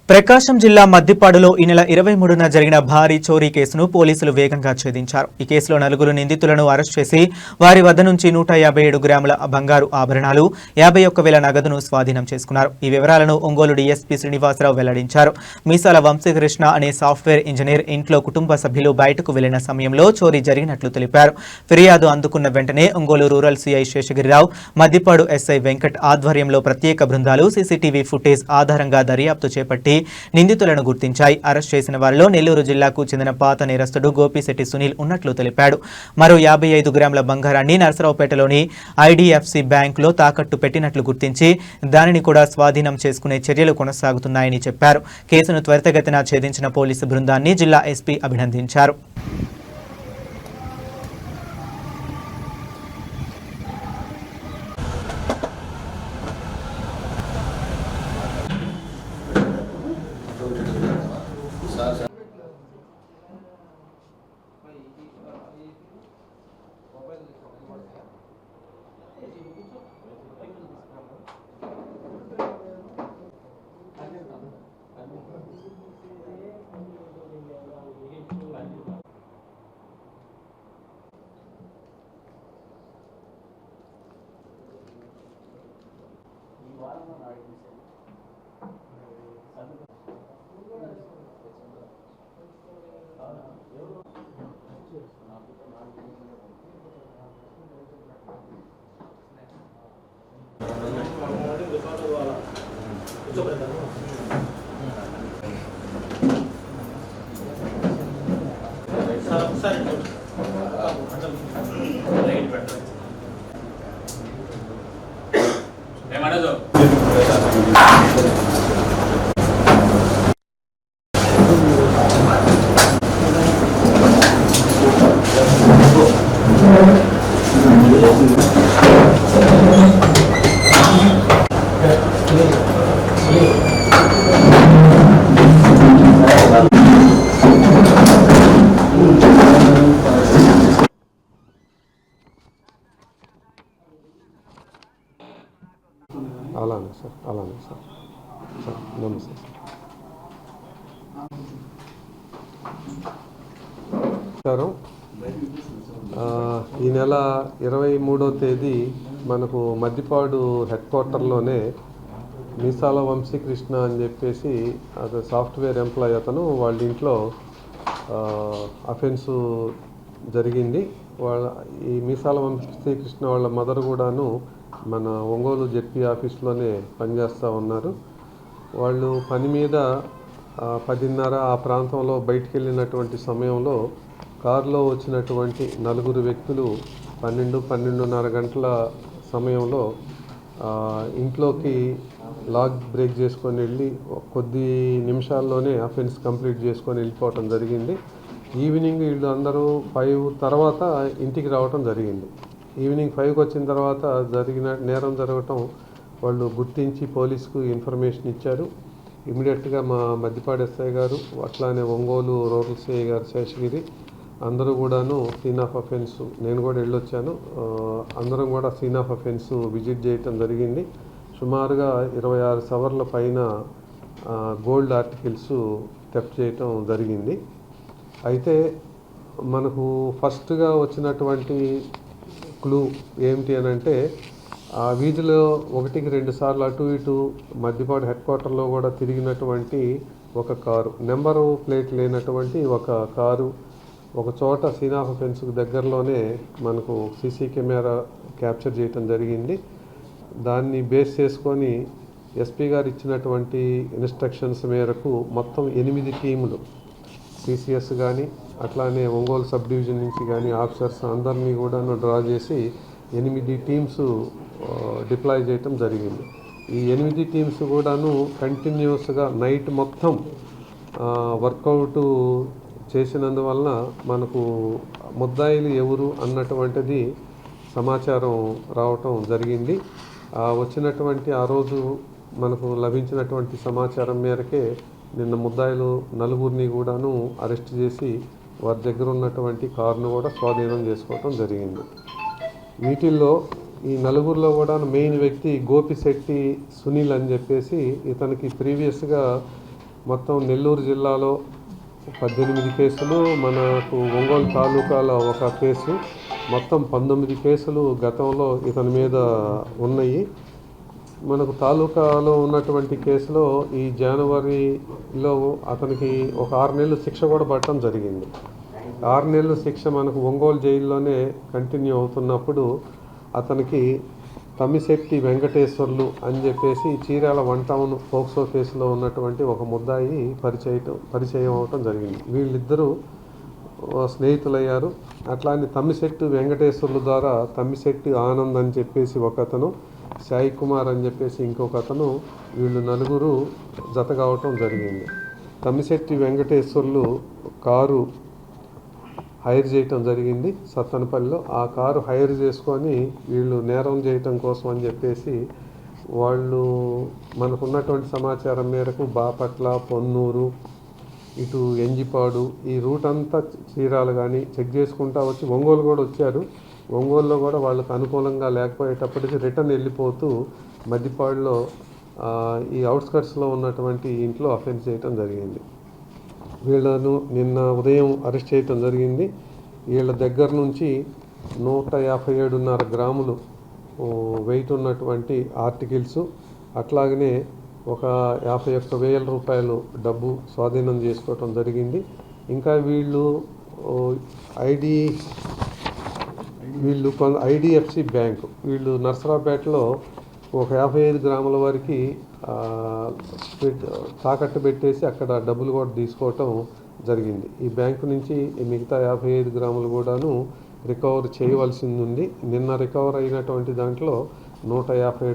ప్రకాశం జిల్లా మద్దిపాడులో ఈ నెల 23న జరిగిన భారీ చోరీ కేసును పోలీసులు వేగంగా ఛేదించారు. ఈ కేసులో 4 నిందితులను అరెస్ట్ చేసి వారి వద్ద నుంచి 157 గ్రాముల బంగారు ఆభరణాలు, 51,000 నగదును స్వాధీనం చేసుకున్నారు. ఈ వివరాలను ఒంగోలు డీఎస్పీ శ్రీనివాసరావు వెల్లడించారు. మీసాల వంశీకృష్ణ అనే సాఫ్ట్వేర్ ఇంజనీర్ ఇంట్లో కుటుంబ సభ్యులు బయటకు వెళ్లిన సమయంలో చోరీ జరిగినట్లు తెలిపారు. ఫిర్యాదు అందుకున్న వెంటనే Ongole rural CI Seshagiri Rao, Maddipadu SI Venkat ఆధ్వర్యంలో ప్రత్యేక బృందాలు సీసీటీవీ ఫుటేజ్ ఆధారంగా దర్యాప్తు చేపట్టి నిందితులను గుర్తించాయి. అరెస్ట్ చేసిన వారిలో నెల్లూరు జిల్లాకు చెందిన పాత నేరస్తుడు గోపిశెట్టి సునీల్ ఉన్నట్లు తెలిపాడు. మరో 55 గ్రాముల బంగారాన్ని నర్సరావుపేటలోని ఐడిఎఫ్సి బ్యాంకులో తాకట్టు పెట్టినట్లు గుర్తించి దానిని కూడా స్వాధీనం చేసుకునే చర్యలు కొనసాగుతున్నాయని చెప్పారు. కేసును త్వరితగతిన ఛేదించిన పోలీసు బృందాన్ని జిల్లా ఎస్పీ అభినందించారు. అలానే సార్ నమస్తే. ఈ నెల 23వ తేదీ మనకు మద్దిపాడు హెడ్ క్వార్టర్లోనే మీసాల వంశీకృష్ణ అని చెప్పేసి అది సాఫ్ట్వేర్ ఎంప్లాయ్ అతను వాళ్ళ ఇంట్లో అఫెన్సు జరిగింది. ఈ మీసాల వంశీకృష్ణ వాళ్ళ మదర్ కూడాను మన ఒంగోలు జెడ్పీ ఆఫీస్లోనే పనిచేస్తూ ఉన్నారు. వాళ్ళు పని మీద 10:30 ఆ ప్రాంతంలో బయటికి వెళ్ళినటువంటి సమయంలో కారులో వచ్చినటువంటి 4 వ్యక్తులు 12-12:30 గంటల సమయంలో ఇంట్లోకి లాక్ బ్రేక్ చేసుకొని వెళ్ళి కొద్ది నిమిషాల్లోనే అఫెన్స్ కంప్లీట్ చేసుకొని వెళ్ళిపోవటం జరిగింది. ఈవినింగ్ వీళ్ళు అందరూ 5 తర్వాత ఇంటికి రావటం జరిగింది. ఈవినింగ్ 5కి వచ్చిన తర్వాత నేరం జరగటం వాళ్ళు గుర్తించి పోలీసుకు ఇన్ఫర్మేషన్ ఇచ్చారు. ఇమీడియట్గా మా మద్దిపాడు ఎస్ఐ గారు, అట్లానే ఒంగోలు రూరల్ సిఐ గారు శేషగిరి అందరూ కూడాను సీన్ ఆఫ్ అఫెన్స్, నేను కూడా వెళ్ళొచ్చాను, అందరం కూడా సీన్ ఆఫ్ అఫెన్స్ విజిట్ చేయటం జరిగింది. సుమారుగా 26 సవర్ల పైన గోల్డ్ ఆర్టికల్స్ థెఫ్ట్ చేయటం జరిగింది. అయితే మనకు ఫస్ట్గా వచ్చినటువంటి క్లూ ఏమిటి అని అంటే, ఆ వీధిలో 1-2 సార్లు అటు ఇటు మద్దిపాడు హెడ్ క్వార్టర్లో కూడా తిరిగినటువంటి ఒక కారు, నెంబరు ప్లేట్ లేనటువంటి ఒక కారు ఒక చోట సీన్ ఆఫ్ అఫెన్స్కు దగ్గరలోనే మనకు సీసీ కెమెరా క్యాప్చర్ చేయటం జరిగింది. దాన్ని బేస్ చేసుకొని ఎస్పీ గారు ఇచ్చినటువంటి ఇన్స్ట్రక్షన్స్ మేరకు మొత్తం 8 టీములు సిసిఎస్ కానీ అట్లానే ఒంగోలు సబ్ డివిజన్ నుంచి కానీ ఆఫీసర్స్ అందరినీ కూడా డ్రా చేసి 8 టీమ్స్ డిప్లాయ్ చేయటం జరిగింది. ఈ 8 టీమ్స్ కూడాను కంటిన్యూస్గా నైట్ మొత్తం వర్కౌట్ చేసినందువలన మనకు ముద్దాయిలు ఎవరు అన్నటువంటిది సమాచారం రావటం జరిగింది. వచ్చినటువంటి ఆ రోజు మనకు లభించినటువంటి సమాచారం మేరకే నిన్న ముద్దాయిలు 4 కూడాను అరెస్ట్ చేసి వారి దగ్గర ఉన్నటువంటి కారును కూడా స్వాధీనం చేసుకోవటం జరిగింది. వీటిల్లో ఈ 4లో కూడా మెయిన్ వ్యక్తి గోపిశెట్టి సునీల్ అని చెప్పేసి, ఇతనికి ప్రీవియస్గా మొత్తం నెల్లూరు జిల్లాలో 18 కేసులు, మనకు ఒంగోలు తాలూకాలో ఒక కేసు, మొత్తం 19 కేసులు గతంలో ఇతని మీద ఉన్నాయి. మనకు తాలూకాలో ఉన్నటువంటి కేసులో ఈ జనవరిలో అతనికి ఒక 6 నెలలు శిక్ష కూడా పడటం జరిగింది. 6 నెలలు శిక్ష మనకు ఒంగోలు జైల్లోనే కంటిన్యూ అవుతున్నప్పుడు అతనికి తమ్మిశెట్టి వెంకటేశ్వర్లు అని చెప్పేసి చీరాల 1 టౌన్ పోక్సో కేసులో ఉన్నటువంటి ఒక ముద్దాయి పరిచయం అవటం జరిగింది. వీళ్ళిద్దరూ స్నేహితులయ్యారు. అట్లానే తమ్మిశెట్టి వెంకటేశ్వర్లు ద్వారా తమ్మిశెట్టి ఆనంద్ అని చెప్పేసి ఒక అతను, సాయి కుమార్ అని చెప్పేసి ఇంకొక అతను, వీళ్ళు నలుగురు జత కావటం జరిగింది. తమ్మిశెట్టి వెంకటేశ్వర్లు కారు హైర్ చేయటం జరిగింది సత్తనపల్లిలో. ఆ కారు హైర్ చేసుకొని వీళ్ళు నేరం చేయటం కోసం అని చెప్పేసి వాళ్ళు మనకున్నటువంటి సమాచారం మేరకు బాపట్ల, పొన్నూరు, ఇటు ఎంజిపాడు ఈ రూట్ అంతా చీరాలు కానీ చెక్ చేసుకుంటా వచ్చి ఒంగోలు కూడా వచ్చారు. ఒంగోలులో కూడా వాళ్ళకు అనుకూలంగా లేకపోయేటప్పటికి రిటర్న్ వెళ్ళిపోతూ మద్దిపాడులో ఈ అవుట్స్కట్స్లో ఉన్నటువంటి ఇంట్లో అఫెన్స్ చేయటం జరిగింది. వీళ్ళను నిన్న ఉదయం అరెస్ట్ చేయటం జరిగింది. వీళ్ళ దగ్గర నుంచి 157.5 గ్రాములు వెయిట్ ఉన్నటువంటి ఆర్టికల్స్, అట్లాగనే ఒక 51,000 రూపాయలు డబ్బు స్వాధీనం చేసుకోవటం జరిగింది. ఇంకా వీళ్ళు ఐడిఎఫ్సి బ్యాంకు, వీళ్ళు నర్సరావుపేటలో ఒక 55 గ్రాముల వరకు తాకట్టు పెట్టేసి అక్కడ డబ్బులు కూడా తీసుకోవటం జరిగింది. ఈ బ్యాంకు నుంచి మిగతా 55 గ్రాములు కూడాను రికవర్ చేయవలసింది ఉంది. నిన్న రికవర్ అయినటువంటి దాంట్లో 157